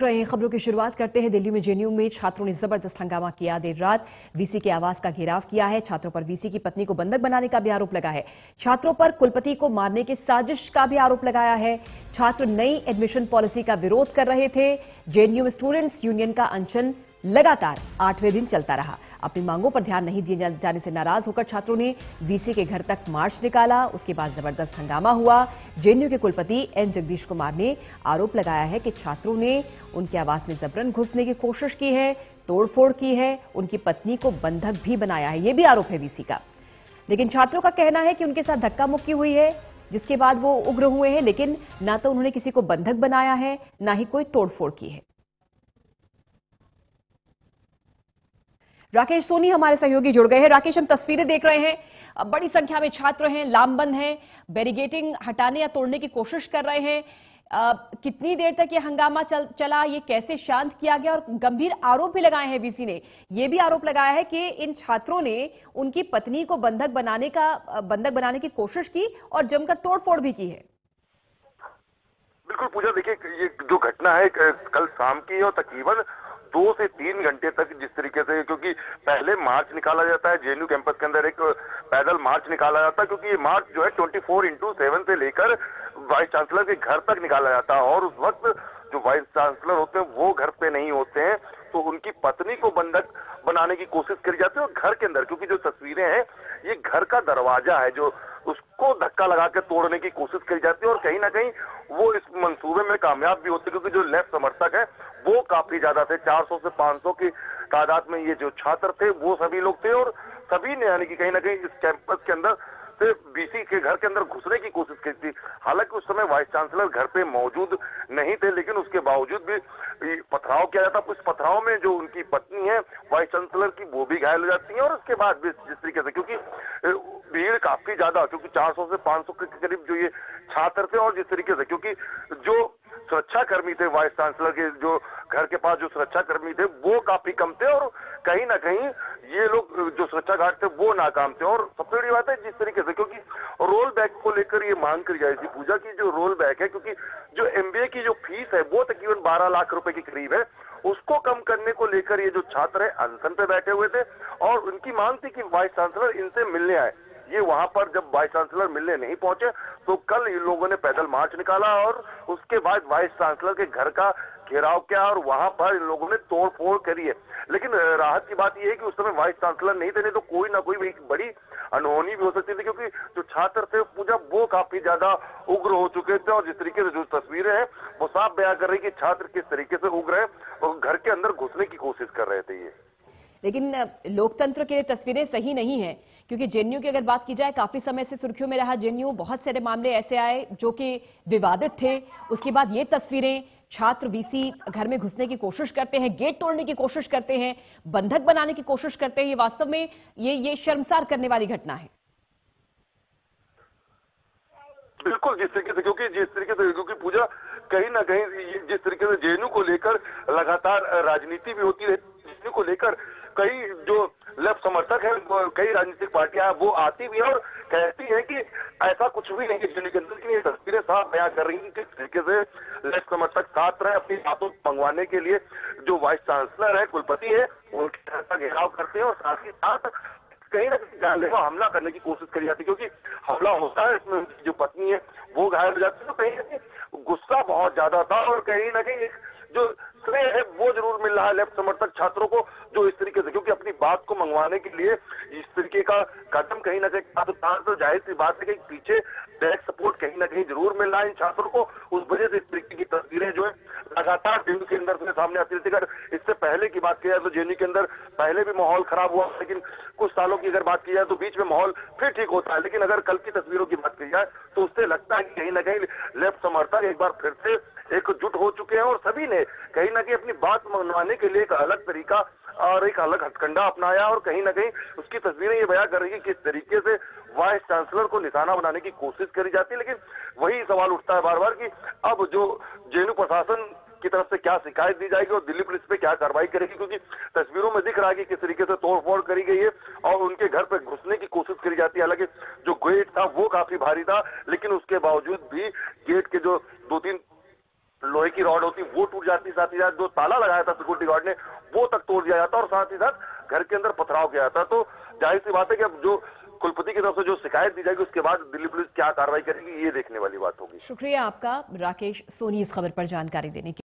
रहे हैं खबरों की शुरुआत करते हैं। दिल्ली में जेएनयू में छात्रों ने जबरदस्त हंगामा किया। देर रात वीसी के आवास का घेराव किया है। छात्रों पर वीसी की पत्नी को बंधक बनाने का भी आरोप लगा है। छात्रों पर कुलपति को मारने की साजिश का भी आरोप लगाया है। छात्र नई एडमिशन पॉलिसी का विरोध कर रहे थे। जेएनयू स्टूडेंट्स यूनियन का अनशन लगातार 8वें दिन चलता रहा। अपनी मांगों पर ध्यान नहीं दिए जाने से नाराज होकर छात्रों ने वीसी के घर तक मार्च निकाला। उसके बाद जबरदस्त हंगामा हुआ। जेएनयू के कुलपति एन जगदीश कुमार ने आरोप लगाया है कि छात्रों ने उनके आवास में जबरन घुसने की कोशिश की है, तोड़फोड़ की है, उनकी पत्नी को बंधक भी बनाया है। यह भी आरोप है वीसी का। लेकिन छात्रों का कहना है कि उनके साथ धक्का मुक्की हुई है, जिसके बाद वो उग्र हुए हैं। लेकिन ना तो उन्होंने किसी को बंधक बनाया है, ना ही कोई तोड़फोड़ की है। राकेश सोनी हमारे सहयोगी जुड़ गए हैं। राकेश, हम तस्वीरें देख रहे हैं, बड़ी संख्या में छात्र हैं, लामबंद हैं, बैरिकेडिंग हटाने या तोड़ने की कोशिश कर रहे हैं। कितनी देर तक यह हंगामा चला, ये कैसे शांत किया गया? और गंभीर आरोप भी लगाए हैं वीसी ने। यह भी आरोप लगाया है कि इन छात्रों ने उनकी पत्नी को बंधक बनाने की कोशिश की और जमकर तोड़फोड़ भी की है। बिल्कुल पूजा, देखिए ये जो घटना है कल शाम की है और तकरीबन 2 से 3 घंटे तक जिस तरीके से, क्योंकि पहले मार्च निकाला जाता है जेएनयू कैंपस के अंदर, एक पैदल मार्च निकाला जाता है, क्योंकि ये मार्च जो है 24/7 से लेकर वाइस चांसलर के घर तक निकाला जाता है। और उस वक्त जो वाइस चांसलर होते हैं वो घर पे नहीं होते हैं, तो उनकी पत्नी को बंधक बनाने की कोशिश करी जाती है। और घर के अंदर, क्योंकि जो तस्वीरें हैं ये घर का दरवाजा है, जो उसको धक्का लगा के तोड़ने की कोशिश करी जाती है। और कहीं ना कहीं वो इस मंसूबे में कामयाब भी होते, क्योंकि जो लेफ्ट समर्थक है वो काफी ज्यादा थे। 400 से 500 की तादाद में ये जो छात्र थे वो सभी लोग थे। और सभी ने यानी कि कहीं ना कहीं इस कैंपस के अंदर से वीसी के घर के अंदर घुसने की कोशिश की थी। हालांकि उस समय वाइस चांसलर घर पे मौजूद नहीं थे, लेकिन उसके बावजूद भी पथराव किया जाता। उस पथराव में जो उनकी पत्नी है वाइस चांसलर की, वो भी घायल हो जाती है। और उसके बाद भी जिस तरीके से, क्योंकि भीड़ काफी ज्यादा, क्योंकि 400 से 500 के करीब जो ये छात्र थे, और जिस तरीके से क्योंकि जो सुरक्षा कर्मी थे वाइस चांसलर के जो घर के पास जो सुरक्षा कर्मी थे वो काफी कम थे, और कहीं ना कहीं ये लोग जो सुरक्षा गार्ड थे वो नाकाम थे। और सबसे बड़ी बात है जिस तरीके से, क्योंकि रोल बैक को लेकर ये मांग करी जाए थी पूजा की, जो रोल बैक है, क्योंकि जो एमबीए की जो फीस है वो तकरीबन 12 लाख रुपए के करीब है, उसको कम करने को लेकर ये जो छात्र है अनशन पे बैठे हुए थे। और उनकी मांग थी कि वाइस चांसलर इनसे मिलने आए। ये वहां पर जब वाइस चांसलर मिलने नहीं पहुंचे तो कल इन लोगों ने पैदल मार्च निकाला और उसके बाद वाइस चांसलर के घर का घेराव किया और वहां पर इन लोगों ने तोड़फोड़ करी है। लेकिन राहत की बात यह है कि उस समय वाइस चांसलर नहीं थे, नहीं तो कोई ना कोई एक बड़ी अनहोनी भी हो सकती थी, क्योंकि जो छात्र थे पूजा वो काफी ज्यादा उग्र हो चुके थे। और जिस तरीके से जो तस्वीरें हैं वो साफ बयां कर रही कि छात्र किस तरीके से उग्र है और घर के अंदर घुसने की कोशिश कर रहे थे ये। लेकिन लोकतंत्र के लिए तस्वीरें सही नहीं है, क्योंकि जेएनयू की अगर बात की जाए, काफी समय से सुर्खियों में रहा जेएनयू। बहुत सारे मामले ऐसे आए जो कि विवादित थे। उसके बाद ये तस्वीरें, छात्र वीसी घर में घुसने की कोशिश करते हैं, गेट तोड़ने की कोशिश करते हैं, बंधक बनाने की कोशिश करते हैं। ये वास्तव में ये शर्मसार करने वाली घटना है। बिल्कुल, जिस तरीके से क्योंकि पूजा कहीं ना कहीं जिस तरीके से जेएनयू को लेकर लगातार राजनीति भी होती है, जेएनयू को लेकर कई जो लेफ्ट समर्थक है, कई राजनीतिक पार्टियां वो आती भी है और कहती है कि ऐसा कुछ भी नहीं है जेएनयू के अंदर। ये तस्वीरें साफ बयां कर रही है कि किस तरीके से लेफ्ट समर्थक छात्र है अपनी बातों मंगवाने के लिए जो वाइस चांसलर है, कुलपति है, उनके घर का घेराव करते हैं और साथ ही साथ कहीं ना कहीं जानलेवा हमला करने की कोशिश करी जाती है। क्योंकि हमला होता है, इसमें जो पत्नी है वो घायल हो जाती है, तो कहीं ना कहीं गुस्सा बहुत ज्यादा था और कहीं ना कहीं जो श्रेय है वो जरूर मिल रहा है लेफ्ट समर्थक छात्रों को, जो इस तरीके से, क्योंकि अपनी बात को मंगवाने के लिए इस तरीके का कदम कहीं ना कहीं तो जाहिर सी बात है कि पीछे बैक सपोर्ट कहीं ना कहीं जरूर मिल रहा है इन छात्रों को। उस वजह से इस तरीके की तस्वीरें जो है लगातार जेएनयू के अंदर से सामने आती रहती है। अगर इससे पहले की बात की जाए तो जेएनयू के अंदर पहले भी माहौल खराब हुआ, लेकिन कुछ सालों की अगर बात की जाए तो बीच में माहौल फिर ठीक होता है। लेकिन अगर कल की तस्वीरों की बात की जाए तो उससे लगता है कि कहीं ना कहीं लेफ्ट समर्थक एक बार फिर से एकजुट हो चुके हैं और सभी ने कहीं ना कहीं अपनी बात मनवाने के लिए एक अलग तरीका और एक अलग हथकंडा अपनाया। और कहीं ना कहीं उसकी तस्वीरें ये बयां कर रही है कि किस तरीके से वाइस चांसलर को निशाना बनाने की कोशिश करी जाती है। लेकिन वही सवाल उठता है बार बार कि अब जो जेएनयू प्रशासन की तरफ से क्या शिकायत दी जाएगी और दिल्ली पुलिस पे क्या कार्रवाई करेगी, क्योंकि तस्वीरों में दिख रहा है कि किस तरीके से तोड़फोड़ करी गई है और उनके घर पे घुसने की कोशिश करी जाती है। हालांकि जो गेट था वो काफी भारी था, लेकिन उसके बावजूद भी गेट के जो 2-3 लोहे की रॉड होती वो टूट जाती, साथ ही साथ जो ताला लगाया था सिक्योरिटी गार्ड ने वो तक तोड़ दिया जाता और साथ ही साथ घर के अंदर पथराव किया जाता। तो जाहिर सी बात है कि अब जो कुलपति की तरफ से जो शिकायत दी जाएगी उसके बाद दिल्ली पुलिस क्या कार्रवाई करेगी ये देखने वाली बात होगी। शुक्रिया आपका राकेश सोनी इस खबर पर जानकारी देने के